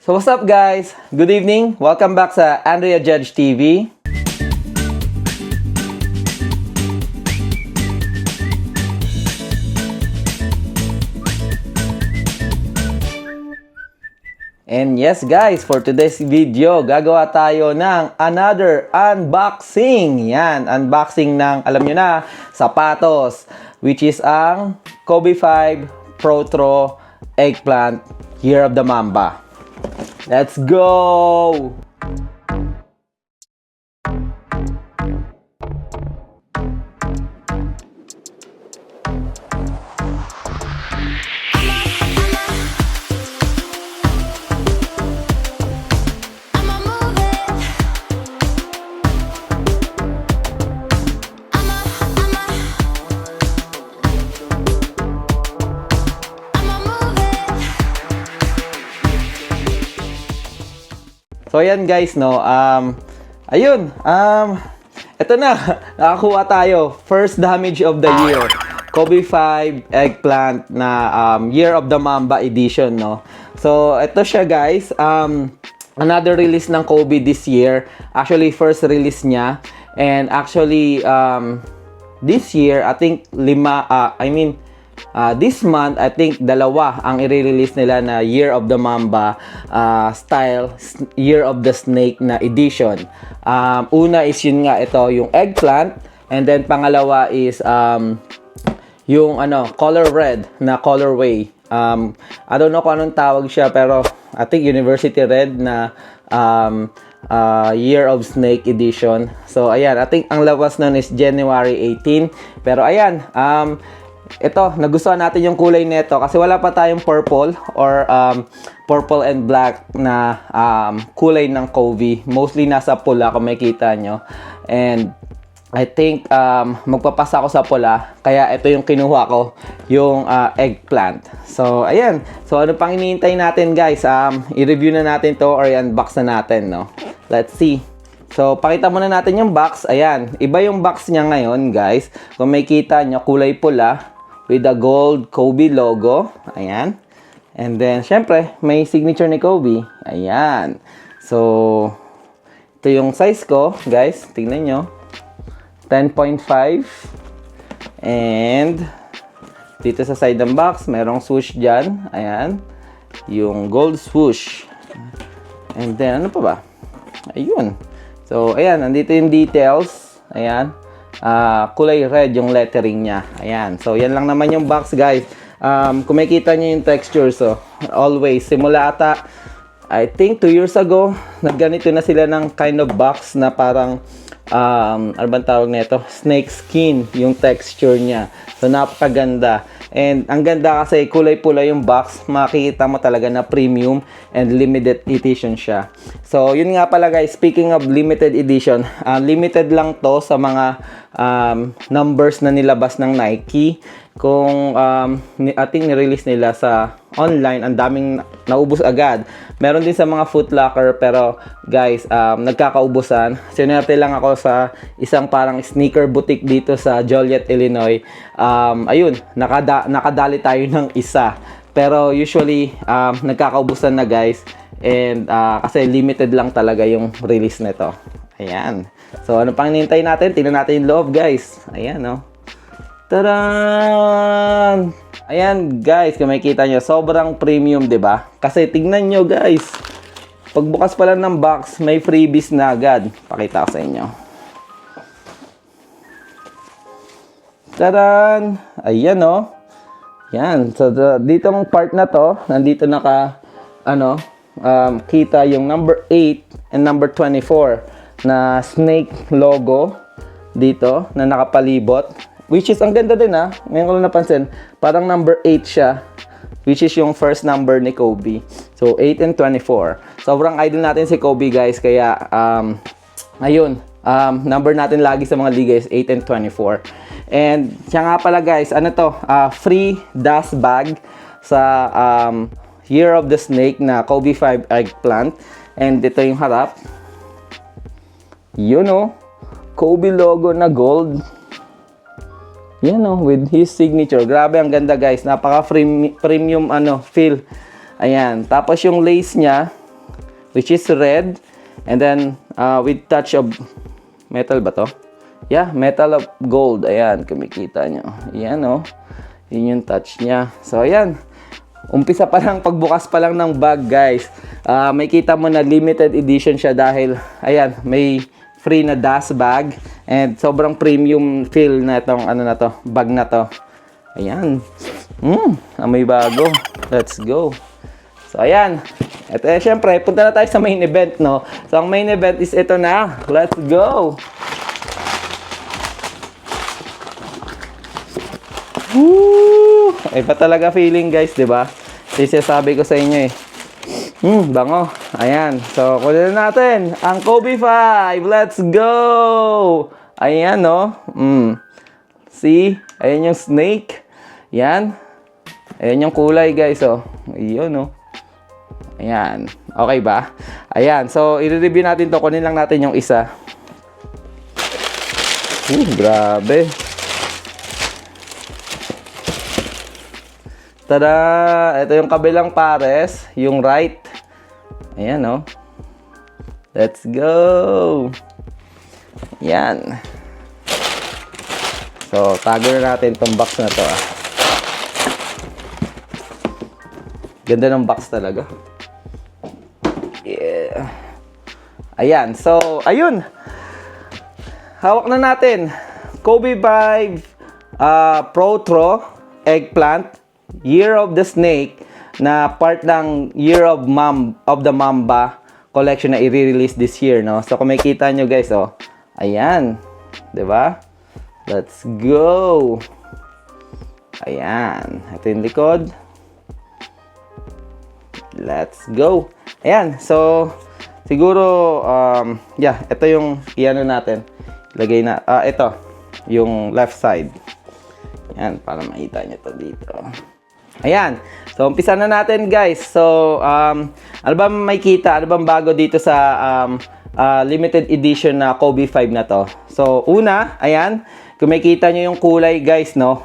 So what's up guys? Good evening. Welcome back sa Andrea Judge TV. And yes guys, for today's video, gagawa tayo ng another unboxing. Yan, unboxing ng, alam nyo na, sapatos. Which is ang Kobe 5 Protro Eggplant Year of the Mamba. Let's go! So ayan guys, no, eto na, nakakuha tayo, first damage of the year, Kobe 5 Eggplant na Year of the Mamba edition, no. So eto siya guys, another release ng Kobe this year, actually first release niya, and actually this year, I think this month, I think dalawa ang i-release nila na Year of the Mamba style, Year of the Snake na edition. Una is yun nga, ito yung Eggplant, and then pangalawa is yung color red na colorway. I don't know kung anong tawag siya, pero I think University Red na Year of Snake edition. So ayan, I think ang labas nun is January 18, pero ayan, ito, nagustuhan natin yung kulay nito kasi wala pa tayong purple or purple and black na kulay ng Kobe. Mostly nasa pula kung makikita nyo. And I think magpapasa ako sa pula, kaya ito yung kinuha ko, yung Eggplant. So ayan, so ano pang hinihintay natin guys? I-review na natin to or i-unbox na natin, no? Let's see. So, pakita muna natin yung box. Ayan, iba yung box niya ngayon, guys. Kung makikita nyo, kulay pula with the gold Kobe logo. Ayan. And then, syempre, may signature ni Kobe. Ayan. So, ito yung size ko, guys. Tingnan nyo. 10.5. And, dito sa side ng box, merong swoosh dyan. Ayan. Yung gold swoosh. And then, ano pa ba? Ayun. So, ayan, nandito yung details. Ayan. Kulay red yung lettering niya. Ayan. So, yan lang naman yung box, guys. Kung makikita nyo yung texture, so, always, simula ata, I think 2 years ago, nagganito na sila ng kind of box na parang, ano bang tawag nito? Snake skin yung texture niya. So, napakaganda. And ang ganda kasi kulay pula yung box, makikita mo talaga na premium and limited edition siya. So yun nga pala guys, speaking of limited edition, limited lang to sa mga numbers na nilabas ng Nike. Kung I think nirelease nila sa online, ang daming naubos agad. Meron din sa mga Foot Locker, pero guys, nagkakaubusan. Sinerte lang ako sa isang parang sneaker boutique dito sa Joliet, Illinois. Ayun, nakadali tayo ng isa. Pero usually, nagkakaubusan na guys. And kasi limited lang talaga yung release nito. Ayan. So ano pang hinihintay natin? Tingnan natin yung loob guys. Ayan, no. Taran! Ayan guys, kung makikita nyo, sobrang premium, 'di ba? Kasi tingnan nyo guys, pagbukas pa lang ng box, may freebies na agad. Pakita ko sa inyo. Taran! Ayan, no. Yan. So ditong part na to, nandito kita yung number 8 and number 24 na snake logo dito na nakapalibot. Which is, ang ganda din ngayon ko lang napansin, parang number 8 siya. Which is yung first number ni Kobe. So, 8 and 24. Sobrang idol natin si Kobe guys. Kaya, ayun, number natin lagi sa mga liga is 8 and 24. And, siya nga pala guys, free dust bag sa Year of the Snake na Kobe 5 Eggplant. And dito yung harap. Yun Kobe logo na gold. Yan with his signature. Grabe, ang ganda guys. Napaka premium feel. Ayan. Tapos yung lace niya, which is red. And then, with touch of metal ba to? Yeah, metal of gold. Ayan, kumikita nyo. Ayan, oh. Yun yung touch niya. So, ayan. Umpisa pa lang, pagbukas pa lang ng bag, guys. May kita mo na limited edition siya dahil, ayan, may free na dust bag. And sobrang premium feel na itong, ano na to, bag na to. Ayan. Amoy bago. Let's go. So, ayan. Ito, syempre, punta na tayo sa main event, no? So, ang main event is ito na. Let's go! Woo! Iba talaga feeling, guys, di ba? Sabi ko sa inyo, eh. Bango. Ayan. So, kunin na natin ang Kobe 5. Let's go! Ayan, no? See? Ayan yung snake. Ayan. Ayan yung kulay, guys, oh. Ayan, no? Ayan. Okay ba? Ayan. So, i-review natin to. Kunin lang natin yung isa. Grabe. Tada! Ito yung kabilang pares. Yung right. Ayan, no? Let's go! Ayan. So, tago na natin itong box na to, ah. Ganda ng box talaga. Yeah. Ayan. So, ayun. Hawak na natin. Kobe 5 Protro Eggplant Year of the Snake na part ng Year of the Mamba collection na i-release this year, no? So, kung makikita nyo, guys, oh. Ayan. 'Di ba? Let's go. Ayan. Ito yung likod. Let's go. Ayan. So, siguro, yeah, ito yung iano natin. Lagay na, ito. Yung left side. Ayan, para makita nyo to dito. Ayan. So, umpisa na natin, guys. So, ano ba may kita? Ano bang bago dito sa limited edition na Kobe 5 na to? So, una, ayan. Kung makikita nyo yung kulay, guys, no?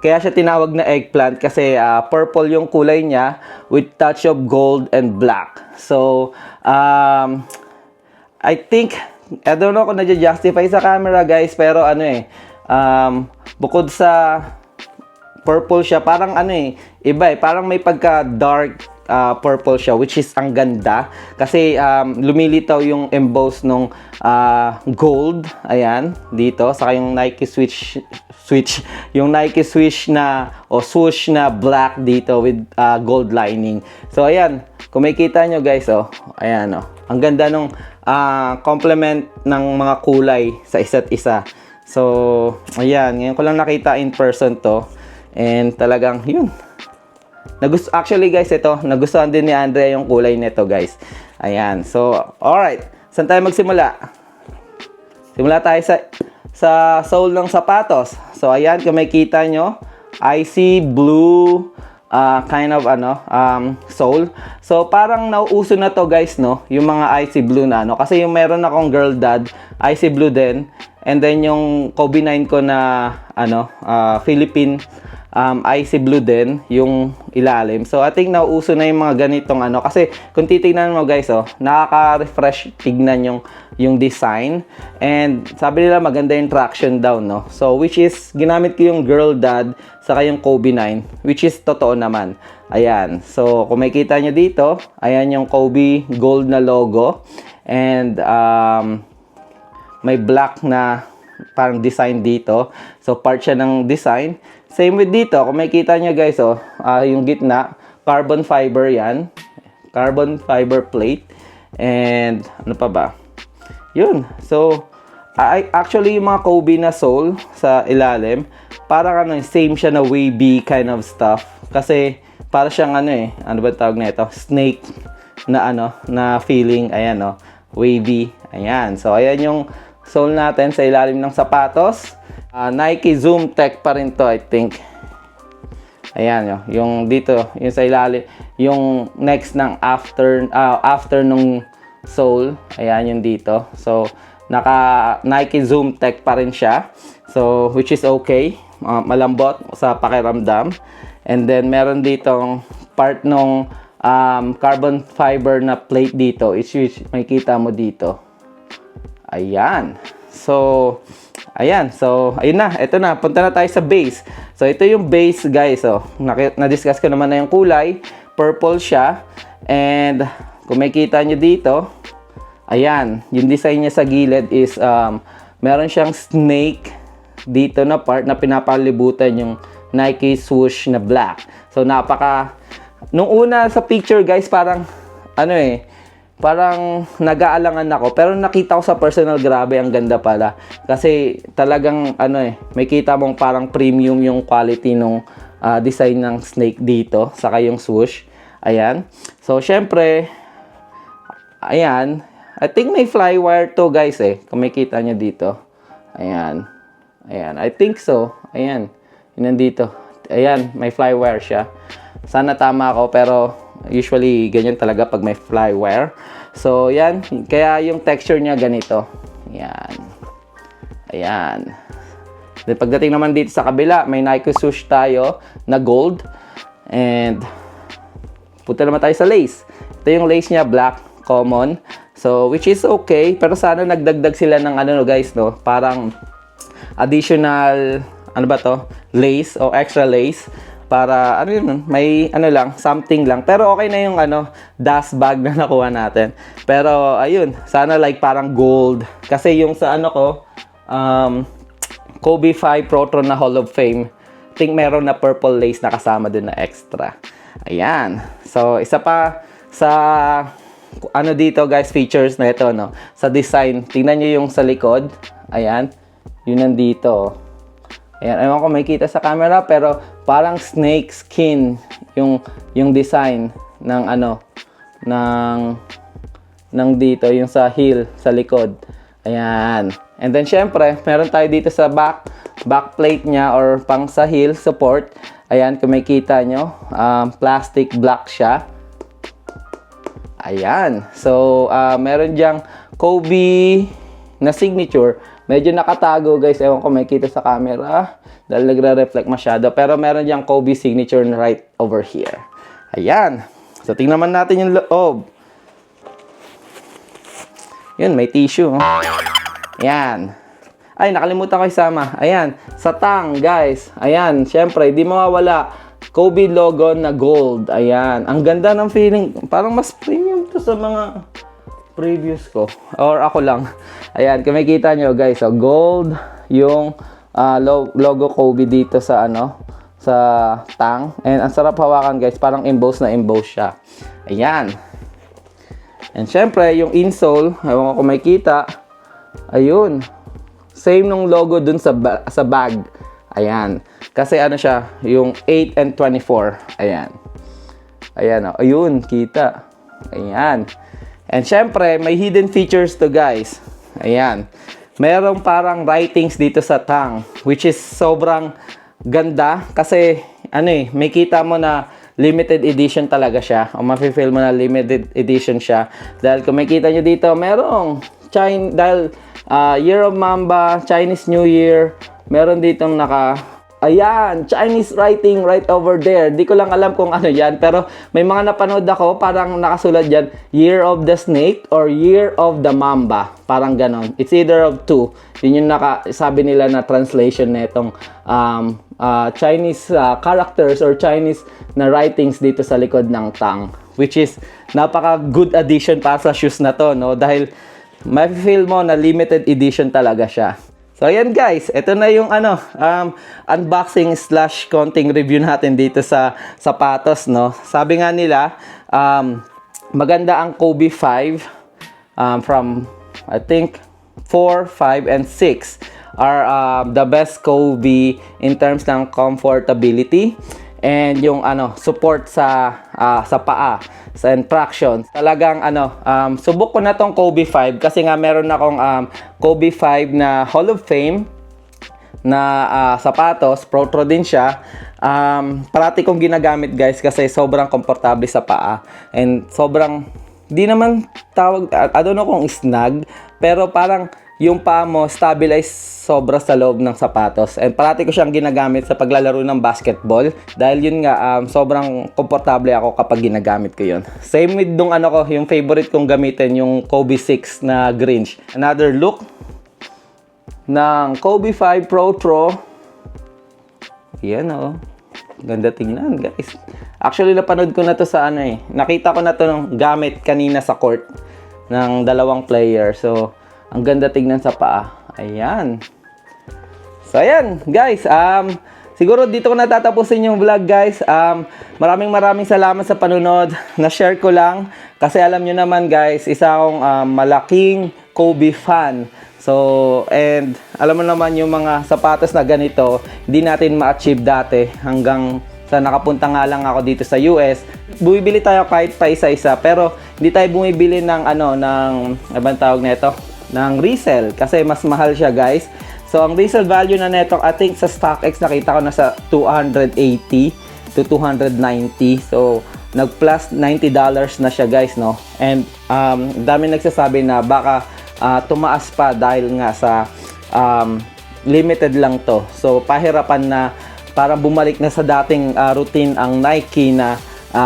Kaya siya tinawag na eggplant kasi purple yung kulay niya with touch of gold and black. So, I think, I don't know kung na-justify sa camera, guys, pero ano eh, bukod sa purple siya, parang ano eh, iba eh, parang may pagka dark purple siya, which is ang ganda kasi lumilitaw yung emboss nung gold, ayan, dito, saka yung Nike yung Nike swoosh na swoosh na black dito with gold lining. So ayan, kung makikita nyo, guys, oh, ayan, oh, ang ganda nung complement ng mga kulay sa isa't isa. So ayan, ngayon ko lang nakita in person to. And talagang, yun. Actually, guys, ito, nagustuhan din ni Andrea yung kulay nito, guys. Ayan. So, alright. Saan tayo magsimula? Simula tayo sa sole ng sapatos. So, ayan, kung makikita nyo, icy blue kind of, sole. So, parang nauuso na to, guys, no? Yung mga icy blue na, no? Kasi yung meron akong girl dad, icy blue din. And then, yung Kobe 9 ko na, Philippine icy blue din yung ilalim. So, I think nauuso na yung mga ganitong kasi kung titignan mo, guys, oh, nakaka-refresh tignan yung design. And sabi nila maganda yung traction down, no? So, which is, ginamit ko yung girl dad saka yung Kobe 9, which is totoo naman. Ayan. So, kung makikita nyo dito, ayan yung Kobe gold na logo. And, may black na parang design dito. So, part siya ng design. Same with dito, kung makikita nyo, guys, oh, yung gitna, carbon fiber yan. Carbon fiber plate. And, ano pa ba? Yun. So, actually, yung mga Kobe na sole sa ilalim, parang same siya na wavy kind of stuff. Kasi, para siyang ano ba tawag na ito? Snake na na feeling, ayan, oh, wavy. Ayan. So, ayan yung sole natin sa ilalim ng sapatos. Nike Zoom Tech pa rin to, I think. Ayan, yung dito, yung sa ilalim, yung next ng after nung sole, ayan yung dito. So, naka Nike Zoom Tech pa rin siya. So, which is okay. Malambot sa pakiramdam. And then, meron ditong part nung carbon fiber na plate dito, which makikita mo dito. Ayan. So, ayan. So, ayun na. Ito na. Punta na tayo sa base. So, ito yung base, guys. So, na-discuss ko naman na yung kulay. Purple siya. And, kung makikita nyo dito, ayan. Yung design niya sa gilid is, meron siyang snake dito na part na pinapalibutan yung Nike swoosh na black. So, nung una sa picture, guys, parang, parang nag-aalangan ako. Pero nakita ko sa personal, grabe, ang ganda pala. Kasi talagang, may kita mong parang premium yung quality nung design ng snake dito. Saka yung swoosh. Ayan. So, syempre, ayan. I think may flywire to, guys, Kung makita nyo dito. Ayan. Ayan. I think so. Ayan. Yun nandito. Ayan. May flywire siya. Sana tama ako, pero usually, ganyan talaga pag may flywire. So, yan. Kaya yung texture niya ganito. Yan. Ayan. Then, pagdating naman dito sa kabila, may Nike swoosh tayo na gold. And, punta naman tayo sa lace. Ito yung lace niya, black, common. So, which is okay. Pero sana nagdagdag sila ng guys, no? Parang additional, lace o extra lace. Para, may, something lang. Pero okay na yung, dust bag na nakuha natin. Pero, ayun, sana like parang gold. Kasi yung sa Kobe 5 Protron na Hall of Fame, think meron na purple lace na kasama dun na extra. Ayan. So, isa pa sa, dito guys, features na ito, no? Sa design, tingnan nyo yung sa likod. Ayan. Yun nandito. Ayan, ewan ko makikita sa camera, pero parang snake skin yung design ng ng dito, yung sa heel, sa likod. Ayan. And then, syempre, meron tayo dito sa back plate niya or pang sa heel support. Ayan, kung makikita nyo, plastic black siya. Ayan. So, meron diyang Kobe na signature. Medyo nakatago, guys. Ewan ko makikita sa camera dahil nagre-reflect masyado. Pero meron diyang Kobe signature right over here. Ayan. So, tingnan naman natin yung loob. Yun, may tissue. Ayan. Ay, nakalimutan ko isama. Ayan. Sa tang, guys. Ayan. Siyempre, di mawawala. Kobe logo na gold. Ayan. Ang ganda ng feeling. Parang mas premium to sa mga previous ko. Or ako lang. Ayan. Kung makikita nyo, guys. So, gold yung logo Kobe dito sa sa tang. And ang sarap hawakan, guys. Parang emboss na emboss siya. Ayan. And syempre, yung insole, ewan ko kung makikita, ayun. Same nung logo dun sa bag. Ayan. Kasi siya, yung 8 and 24. Ayan. Ayan, oh. Ayun, kita. Ayan. And syempre, may hidden features to, guys. Ayan. Merong parang writings dito sa tang, which is sobrang ganda. Kasi, may kita mo na limited edition talaga siya. O mafe-feel mo na limited edition siya. Dahil kung makita nyo dito, merong Year of Mamba, Chinese New Year, meron ditong ayan, Chinese writing right over there. Di ko lang alam kung ano yan, pero may mga napanood ako, parang nakasulat dyan, Year of the Snake or Year of the Mamba. Parang ganon. It's either of two. Yun yung sabi nila na translation na itong Chinese characters or Chinese na writings dito sa likod ng tang. Which is, napaka good addition para sa shoes na to, no? Dahil, may feel mo na limited edition talaga siya. So, ayan guys. Ito na yung unboxing / konting review natin dito sa sapatos, no? Sabi nga nila, maganda ang Kobe 5 from, I think, 4, 5, and 6 are the best Kobe in terms ng comfortability and yung support sa paa and traction. Talagang subok ko na tong Kobe 5 kasi nga meron akong Kobe 5 na Hall of Fame na sapatos, Protro din siya. Parati kong ginagamit, guys, kasi sobrang komportable sa paa and sobrang di naman tawag, I don't know kung snag, pero parang yung paa mo stabilize sobra sa loob ng sapatos. And parati ko siyang ginagamit sa paglalaro ng basketball dahil yun nga sobrang komportable ako kapag ginagamit ko yun. Same with nung ano ko, yung favorite kong gamitin, yung Kobe 6 na Grinch. Another look ng Kobe 5 Pro Tro. Yan oh. Ganda tingnan, guys. Actually, napanood ko na to sa ano eh. Nakita ko na to ng gamit kanina sa court ng dalawang player. So, ang ganda tingnan sa paa. Ayan. So, ayan, guys. Siguro dito ko natatapusin yung vlog, guys. Maraming salamat sa panunod. Na-share ko lang. Kasi alam nyo naman, guys, isa akong malaking Kobe fan. So, and alam mo naman yung mga sapatos na ganito, hindi natin ma-achieve dati hanggang sa nakapunta nga lang ako dito sa US. Bumibili tayo kahit pa isa-isa, pero hindi tayo bumibili ng abang tawag nito, ng resell kasi mas mahal siya, guys. So, ang resale value na neto, I think sa StockX nakita ko na sa $280 to $290. So, nag-plus $90 na siya, guys, no? And dami nagsasabi na baka tumaas pa dahil nga sa limited lang to. So, pahirapan na parang bumalik na sa dating routine ang Nike na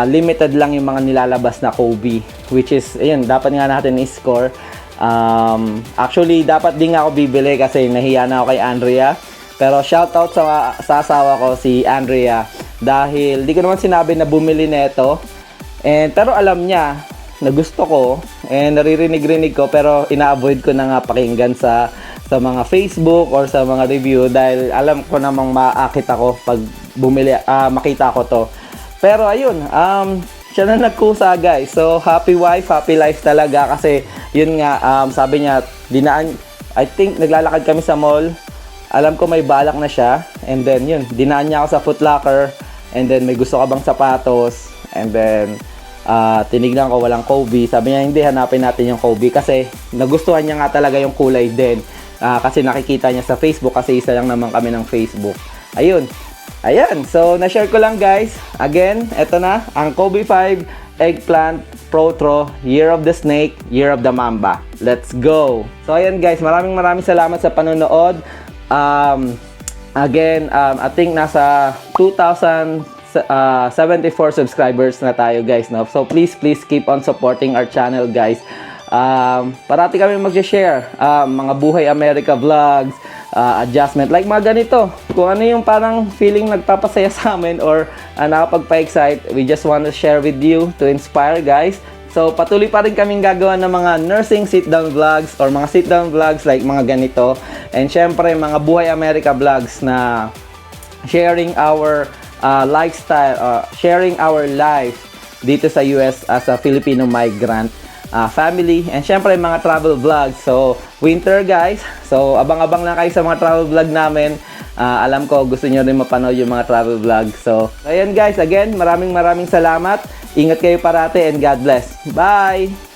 limited lang yung mga nilalabas na Kobe. Which is, ayun, dapat nga natin i-score. Actually, dapat din nga ako bibili kasi nahiya na ako kay Andrea. Pero shoutout sa asawa ko, si Andrea. Dahil di ko naman sinabi na bumili nito. Pero alam niya na gusto ko and naririnig-rinig ko, pero ina-avoid ko na nga pakinggan sa mga Facebook or sa mga review dahil alam ko namang maakit ako pag bumili, makita ko to. Pero ayun, siya na nagkusa, guys. So, happy wife, happy life talaga kasi yun nga, sabi niya, I think naglalakad kami sa mall. Alam ko may balak na siya and then yun, dinaan niya ako sa Foot Locker and then may gusto ka bang sapatos and then tinignan ko walang Kobe. Sabi niya, hindi, hanapin natin yung Kobe kasi nagustuhan niya nga talaga yung kulay din. Kasi nakikita niya sa Facebook kasi isa lang naman kami ng Facebook. Ayun. Ayan. So, na-share ko lang, guys. Again, eto na. Ang Kobe 5 Eggplant Pro Tro Year of the Snake, Year of the Mamba. Let's go! So, ayan, guys. Maraming salamat sa panonood. Again, I think nasa 2,074 subscribers na tayo, guys, no? So please keep on supporting our channel, guys. Parati kami mag-share mga Buhay America vlogs, adjustment like mga ganito. Kung ano yung parang feeling nagpapasaya sa amin or nakapagpa-excite, we just want to share with you to inspire, guys. So patuloy pa rin kaming gagawa ng mga nursing sit-down vlogs or mga sit-down vlogs like mga ganito. And syempre mga Buhay America vlogs na sharing our lifestyle, sharing our life dito sa US as a Filipino migrant family, and syempre mga travel vlogs. So winter, guys, so abang-abang lang kayo sa mga travel vlog namin. Alam ko gusto nyo rin mapanood yung mga travel vlogs. So ayan, guys, again maraming salamat. Ingat kayo parati and God bless. Bye!